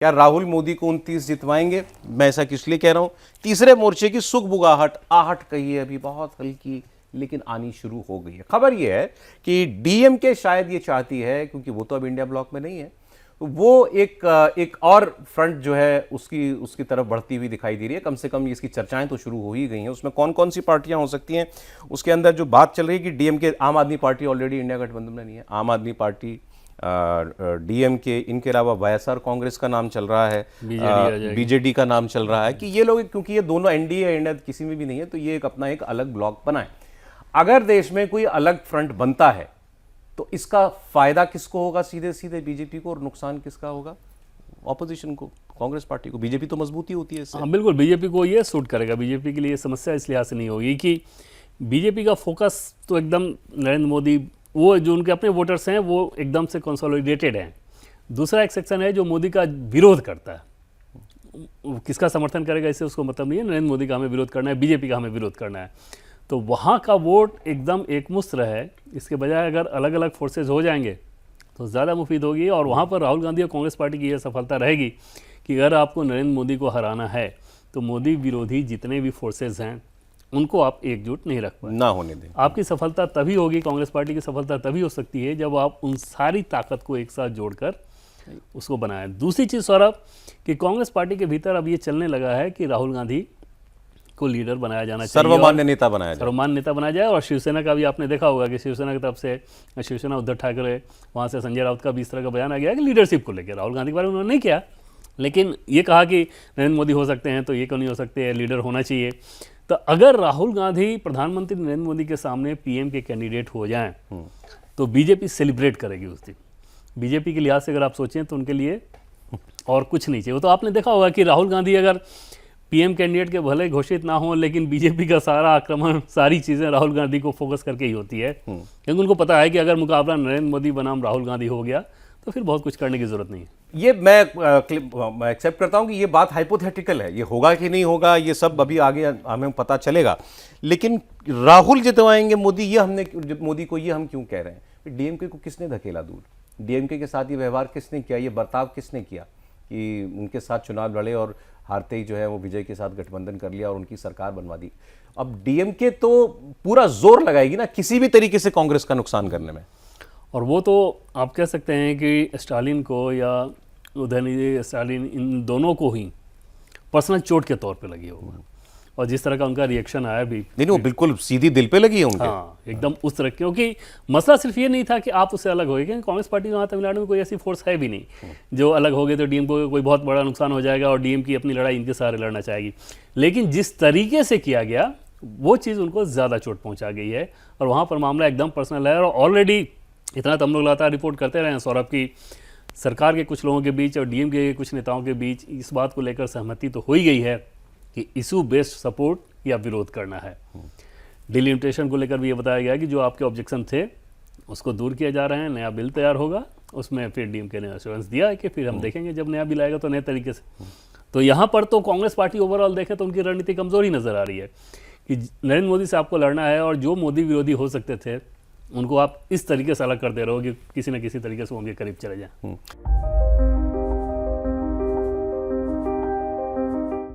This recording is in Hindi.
क्या राहुल मोदी को 29 जितवाएंगे? मैं ऐसा किस लिए कह रहा हूं, तीसरे मोर्चे की सुगबुगाहट आहट कही है अभी बहुत हल्की, लेकिन आनी शुरू हो गई है। खबर यह है कि डीएमके शायद ये चाहती है, क्योंकि वो तो अब इंडिया ब्लॉक में नहीं है, तो वो एक और फ्रंट जो है उसकी तरफ बढ़ती हुई दिखाई दे रही है। कम से कम इसकी चर्चाएं तो शुरू हो ही गई हैं। उसमें कौन कौन सी पार्टियां हो सकती हैं, उसके अंदर जो बात चल रही है कि डीएमके, आम आदमी पार्टी ऑलरेडी इंडिया गठबंधन में नहीं है, आम आदमी पार्टी, डीएमके, इनके अलावा वाईएसआर कांग्रेस का नाम चल रहा है, बीजेडी का नाम चल रहा है कि ये लोग, क्योंकि ये दोनों एनडीए इंडिया किसी में भी नहीं है, तो ये अपना एक अलग ब्लॉक बनाए। अगर देश में कोई अलग फ्रंट बनता है तो इसका फायदा किसको होगा? सीधे सीधे बीजेपी को, और नुकसान किसका होगा? ऑपोजिशन को, कांग्रेस पार्टी को। बीजेपी तो मजबूती होती है इससे। हाँ बिल्कुल, बीजेपी को ये सूट करेगा। बीजेपी के लिए समस्या इस लिहाज से नहीं होगी कि बीजेपी का फोकस तो एकदम नरेंद्र मोदी, वो जो उनके अपने वोटर्स हैं वो एकदम से कंसोलिडेटेड हैं। दूसरा एक सेक्शन है जो मोदी का विरोध करता है। किसका समर्थन करेगा इससे उसको मतलब नहीं है, नरेंद्र मोदी का हमें विरोध करना है, बीजेपी का हमें विरोध करना है। तो वहाँ का वोट एकदम एकमुश्त है। इसके बजाय अगर अलग अलग फोर्सेज हो जाएंगे तो ज़्यादा मुफीद होगी। और वहाँ पर राहुल गांधी और कांग्रेस पार्टी की यह सफलता रहेगी कि अगर आपको नरेंद्र मोदी को हराना है तो मोदी विरोधी जितने भी फोर्सेज हैं उनको आप एकजुट नहीं रख पाए, ना होने दें। आपकी सफलता तभी होगी, कांग्रेस पार्टी की सफलता तभी हो सकती है जब आप उन सारी ताकत को एक साथ जोड़कर उसको बनाएं। दूसरी चीज़ सौरभ, कि कांग्रेस पार्टी के भीतर अब ये चलने लगा है कि राहुल गांधी को लीडर बनाया जाना चाहिए, सर्वमान्य नेता बनाया जाए, सर्वमान्य नेता बनाया जाए। और शिवसेना का भी आपने देखा होगा कि शिवसेना की तरफ से, शिवसेना उद्धव ठाकरे, वहाँ से संजय राउत का भी इस तरह का बयान आ गया कि लीडरशिप को लेकर। राहुल गांधी के बारे में उन्होंने नहीं किया, लेकिन ये कहा कि नरेंद्र मोदी हो सकते हैं तो ये क्यों नहीं हो सकते, लीडर होना चाहिए। तो अगर राहुल गांधी प्रधानमंत्री नरेंद्र मोदी के सामने पीएम के कैंडिडेट हो जाएं तो बीजेपी सेलिब्रेट करेगी उस दिन। बीजेपी के लिहाज से अगर आप सोचें तो उनके लिए और कुछ नहीं चाहिए। वो तो आपने देखा होगा कि राहुल गांधी अगर पीएम कैंडिडेट के भले घोषित ना हो, लेकिन बीजेपी का सारा आक्रमण, सारी चीज़ें राहुल गांधी को फोकस करके ही होती है, क्योंकि उनको पता है कि अगर मुकाबला नरेंद्र मोदी बनाम राहुल गांधी हो गया तो फिर बहुत कुछ करने की जरूरत नहीं है। ये मैं एक्सेप्ट करता हूं कि ये बात हाइपोथेटिकल है, ये होगा कि नहीं होगा ये सब अभी आगे हमें पता चलेगा। लेकिन राहुल जितवाएंगे मोदी, ये मोदी को ये हम क्यों कह रहे हैं? डीएमके को किसने धकेला दूर? डीएमके के साथ ये व्यवहार किसने किया, ये बर्ताव किसने किया कि उनके साथ चुनाव लड़े और हारते ही जो है वो विजय के साथ गठबंधन कर लिया और उनकी सरकार बनवा दी। अब डीएमके तो पूरा जोर लगाएगी ना किसी भी तरीके से कांग्रेस का नुकसान करने में। और वो तो आप कह सकते हैं कि स्टालिन को या उदयनिधि स्टालिन, इन दोनों को ही पर्सनल चोट के तौर पे लगी होगा। और जिस तरह का उनका रिएक्शन आया भी, नहीं वो बिल्कुल सीधी दिल पे लगी है उनके। हाँ एकदम उस तरह, क्योंकि मसला सिर्फ ये नहीं था कि आप उससे अलग हो गए, क्योंकि कांग्रेस पार्टी वहाँ तमिलनाडु में कोई ऐसी फोर्स है भी नहीं जो अलग हो गए तो डीएम को कोई बहुत बड़ा नुकसान हो जाएगा और डीएम की अपनी लड़ाई इनके सहारे लड़ना चाहेगी। लेकिन जिस तरीके से किया गया वो चीज़ उनको ज़्यादा चोट पहुँचा गई है और वहाँ पर मामला एकदम पर्सनल है। और ऑलरेडी इतना तो हम लोग लगातार रिपोर्ट करते रहे हैं सौरभ की सरकार के कुछ लोगों के बीच और डीएम के कुछ नेताओं के बीच इस बात को लेकर सहमति तो हो ही गई है कि इशू बेस्ड सपोर्ट या विरोध करना है। डिलिमिटेशन को लेकर भी ये बताया गया कि जो आपके ऑब्जेक्शन थे उसको दूर किया जा रहे हैं, नया बिल तैयार होगा, उसमें फिर डीएमके ने एश्योरेंस दिया है कि फिर हम देखेंगे जब नया बिल आएगा तो नए तरीके से। तो यहाँ पर तो कांग्रेस पार्टी ओवरऑल देखें तो उनकी रणनीति कमजोर ही नजर आ रही है कि नरेंद्र मोदी से आपको लड़ना है और जो मोदी विरोधी हो सकते थे उनको आप इस तरीके से अलग कर दे रहे हो कि किसी न किसी तरीके से वो उनके करीब चले जाएं।